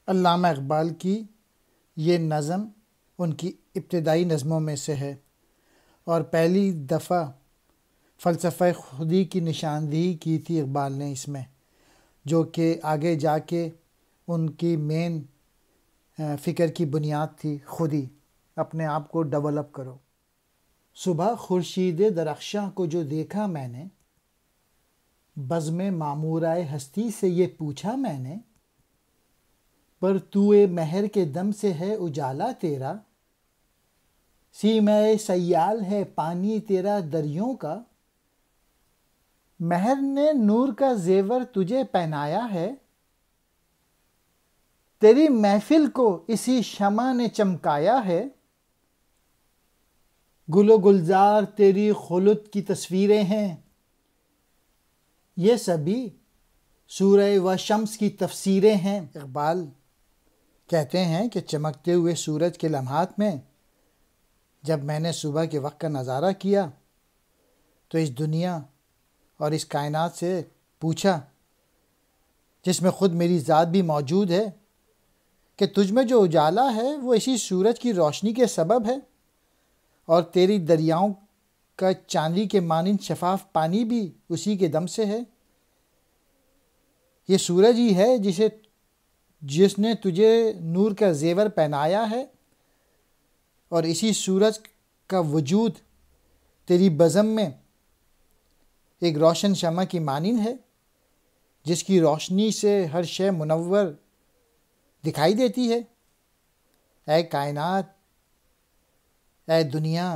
علامہ اقبال کی یہ نظم ان کی ابتدائی نظموں میں سے ہے اور پہلی دفعہ فلسفہ خودی کی نشاندہی کی تھی اقبال نے اس میں، جو کہ آگے جا کے ان کی مین فکر کی بنیاد تھی، خودی، اپنے آپ کو ڈیولپ کرو۔ صبح خورشید درخشاں کو جو دیکھا میں نے، بزم معمورۂ ہستی سے یہ پوچھا میں نے، پر توئے مہر کے دم سے ہے اجالا تیرا، سیمہ سیال ہے پانی تیرا دریوں کا، مہر نے نور کا زیور تجھے پہنایا ہے، تیری محفل کو اسی شمع نے چمکایا ہے، گل و گلزار تیری خلد کی تصویریں ہیں، یہ سبھی سورہ و شمس کی تفسیریں ہیں۔ اقبال کہتے ہیں کہ چمکتے ہوئے سورج کے لمحات میں جب میں نے صبح کے وقت کا نظارہ کیا تو اس دنیا اور اس کائنات سے پوچھا، جس میں خود میری ذات بھی موجود ہے، کہ تجھ میں جو اجالا ہے وہ اسی سورج کی روشنی کے سبب ہے، اور تیری دریاؤں کا چاندی کے مانند شفاف پانی بھی اسی کے دم سے ہے۔ یہ سورج ہی ہے جس نے تجھے نور کا زیور پہنایا ہے، اور اسی سورج کا وجود تیری بزم میں ایک روشن شمع کی مانند ہے، جس کی روشنی سے ہر شے منور دکھائی دیتی ہے۔ اے کائنات، اے دنیا،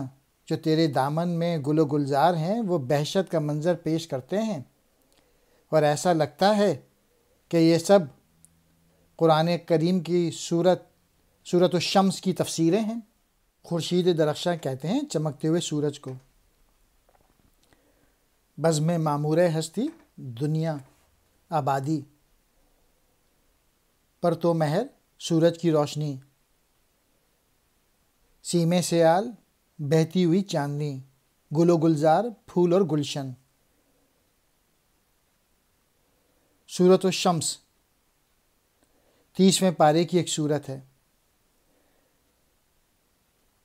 جو تیرے دامن میں گل و گلزار ہیں وہ بہشت کا منظر پیش کرتے ہیں، اور ایسا لگتا ہے کہ یہ سب قرآن کریم کی سورۃ الشمس کی تفسیریں ہیں۔ خورشید درخشاں کہتے ہیں چمکتے ہوئے سورج کو، بزم معمور ہستی دنیا آبادی، پر تو مہر سورج کی روشنی، سیمے سیال بہتی ہوئی چاندنی، گل و گلزار پھول اور گلشن۔ سورۃ الشمس 30ویں پارے کی ایک سورت ہے۔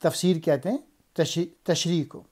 تفسیر کہتے ہیں تشریح کو۔